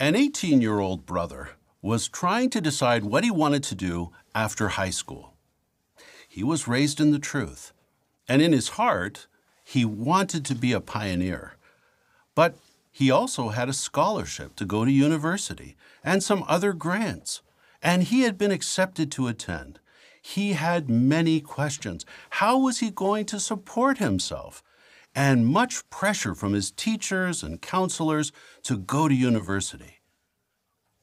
An 18-year-old brother was trying to decide what he wanted to do after high school. He was raised in the truth, and in his heart, he wanted to be a pioneer. But he also had a scholarship to go to university and some other grants, and he had been accepted to attend. He had many questions. How was he going to support himself? And much pressure from his teachers and counselors to go to university.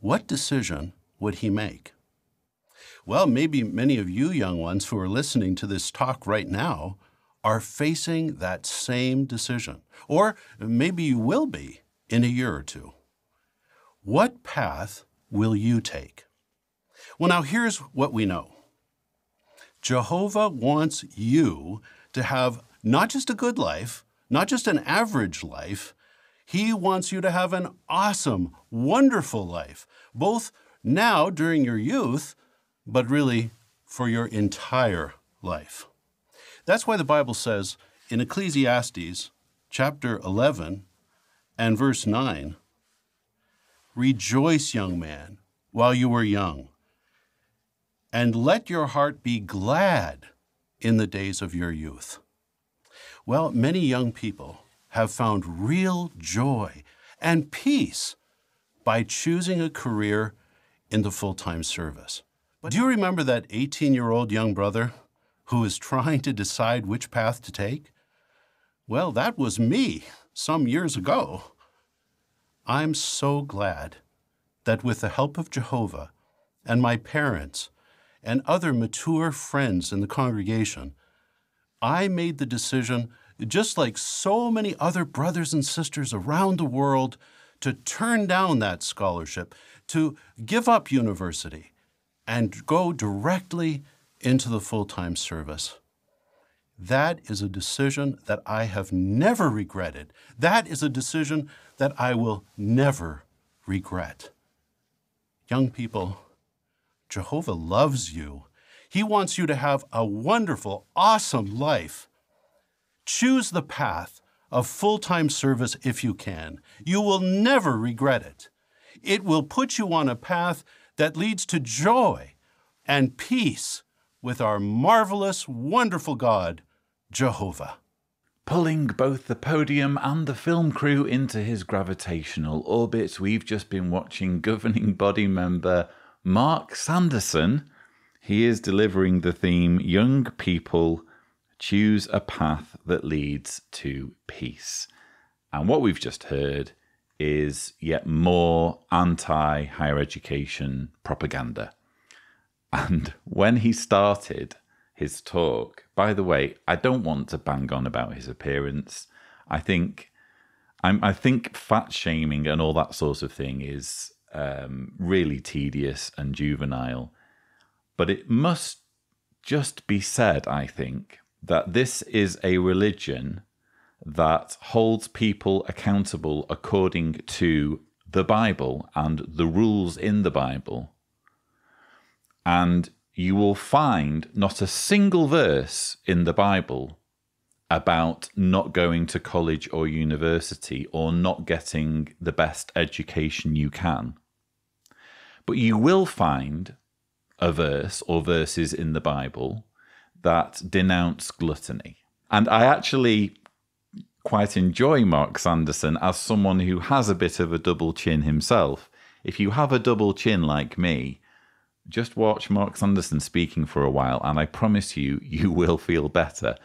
What decision would he make? Well, maybe many of you young ones who are listening to this talk right now are facing that same decision, or maybe you will be in a year or two. What path will you take? Well, now here's what we know. Jehovah wants you to have not just a good life, not just an average life. He wants you to have an awesome, wonderful life, both now during your youth, but really for your entire life. That's why the Bible says in Ecclesiastes chapter 11 and verse 9, "Rejoice, young man, while you are young, and let your heart be glad in the days of your youth." Well, many young people have found real joy and peace by choosing a career in the full-time service. But do you remember that 18-year-old young brother who was trying to decide which path to take? Well, that was me some years ago. I'm so glad that with the help of Jehovah and my parents and other mature friends in the congregation, I made the decision, just like so many other brothers and sisters around the world, to turn down that scholarship, to give up university, and go directly into the full-time service. That is a decision that I have never regretted. That is a decision that I will never regret. Young people, Jehovah loves you. He wants you to have a wonderful, awesome life. Choose the path of full-time service if you can. You will never regret it. It will put you on a path that leads to joy and peace with our marvelous, wonderful God, Jehovah. Pulling both the podium and the film crew into his gravitational orbit, we've just been watching governing body member Mark Sanderson. He is delivering the theme, Young People, Choose a Path That Leads to Peace. And what we've just heard is yet more anti-higher education propaganda. And when he started his talk, by the way, I don't want to bang on about his appearance. I think fat shaming and all that sort of thing is really tedious and juvenile. But it must just be said, I think, that this is a religion that holds people accountable according to the Bible and the rules in the Bible. And you will find not a single verse in the Bible about not going to college or university or not getting the best education you can. But you will find a verse or verses in the Bible that denounce gluttony. And I actually quite enjoy Mark Sanderson as someone who has a bit of a double chin himself. If you have a double chin like me, just watch Mark Sanderson speaking for a while, and I promise you, you will feel better.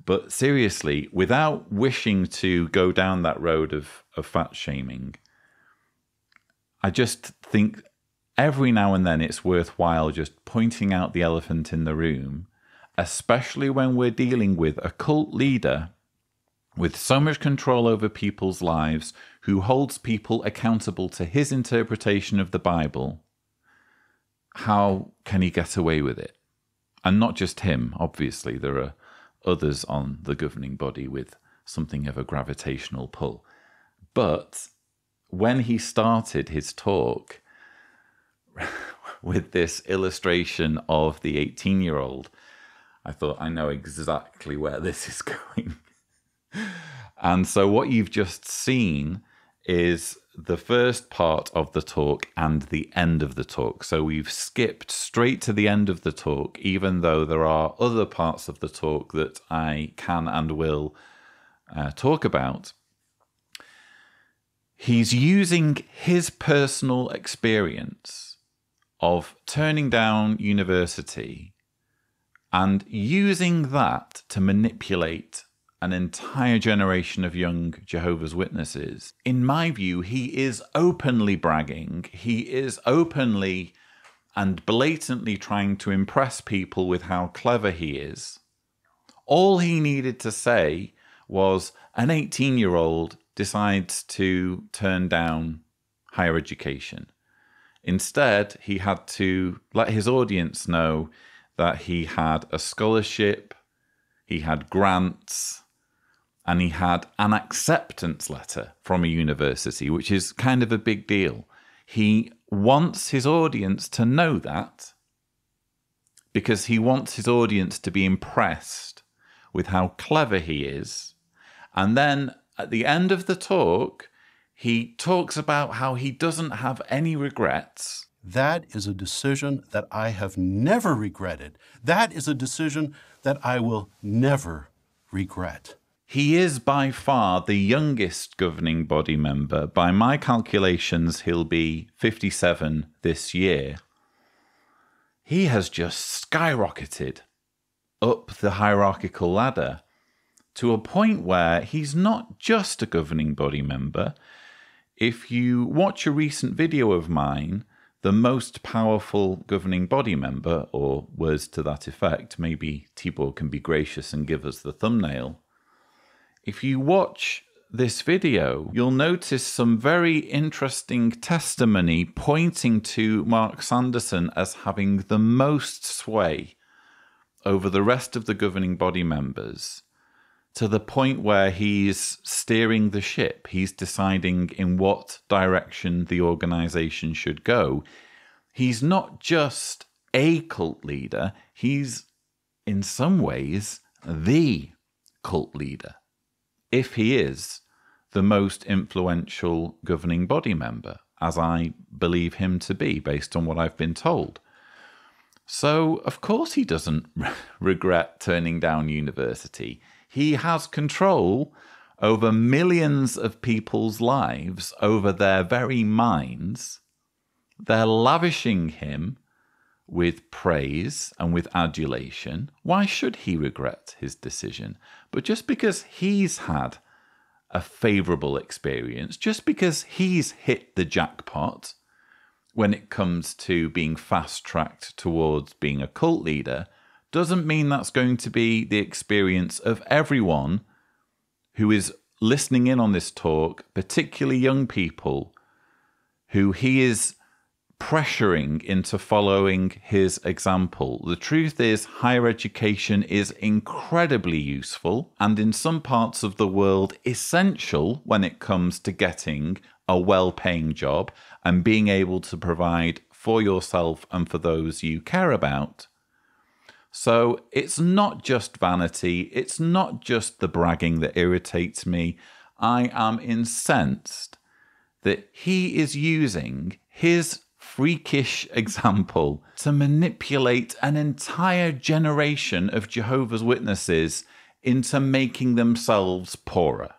But seriously, without wishing to go down that road of fat shaming, I just think every now and then it's worthwhile just pointing out the elephant in the room, especially when we're dealing with a cult leader with so much control over people's lives, who holds people accountable to his interpretation of the Bible. How can he get away with it? And not just him, obviously. There are others on the governing body with something of a gravitational pull. But when he started his talk with this illustration of the 18-year-old, I thought, I know exactly where this is going. And so what you've just seen is the first part of the talk and the end of the talk. So we've skipped straight to the end of the talk, even though there are other parts of the talk that I can and will talk about. He's using his personal experience of turning down university and using that to manipulate an entire generation of young Jehovah's Witnesses. In my view, he is openly bragging. He is openly and blatantly trying to impress people with how clever he is. All he needed to say was an 18-year-old decides to turn down higher education. Instead, he had to let his audience know that he had a scholarship, he had grants, and he had an acceptance letter from a university, which is kind of a big deal. He wants his audience to know that because he wants his audience to be impressed with how clever he is. And then at the end of the talk, he talks about how he doesn't have any regrets. That is a decision that I have never regretted. That is a decision that I will never regret. He is by far the youngest governing body member. By my calculations, he'll be 57 this year. He has just skyrocketed up the hierarchical ladder to a point where he's not just a governing body member. If you watch a recent video of mine, the most powerful governing body member, or words to that effect, maybe Tibor can be gracious and give us the thumbnail. If you watch this video, you'll notice some very interesting testimony pointing to Mark Sanderson as having the most sway over the rest of the governing body members, to the point where he's steering the ship. He's deciding in what direction the organization should go. He's not just a cult leader, he's in some ways the cult leader, if he is the most influential governing body member, as I believe him to be, based on what I've been told. So, of course he doesn't regret turning down university. He has control over millions of people's lives, over their very minds. They're lavishing him with praise and with adulation. Why should he regret his decision? But just because he's had a favourable experience, just because he's hit the jackpot when it comes to being fast-tracked towards being a cult leader, doesn't mean that's going to be the experience of everyone who is listening in on this talk, particularly young people who he is pressuring into following his example. The truth is, higher education is incredibly useful and in some parts of the world essential when it comes to getting a well-paying job and being able to provide for yourself and for those you care about. So it's not just vanity, it's not just the bragging that irritates me. I am incensed that he is using his freakish example to manipulate an entire generation of Jehovah's Witnesses into making themselves poorer.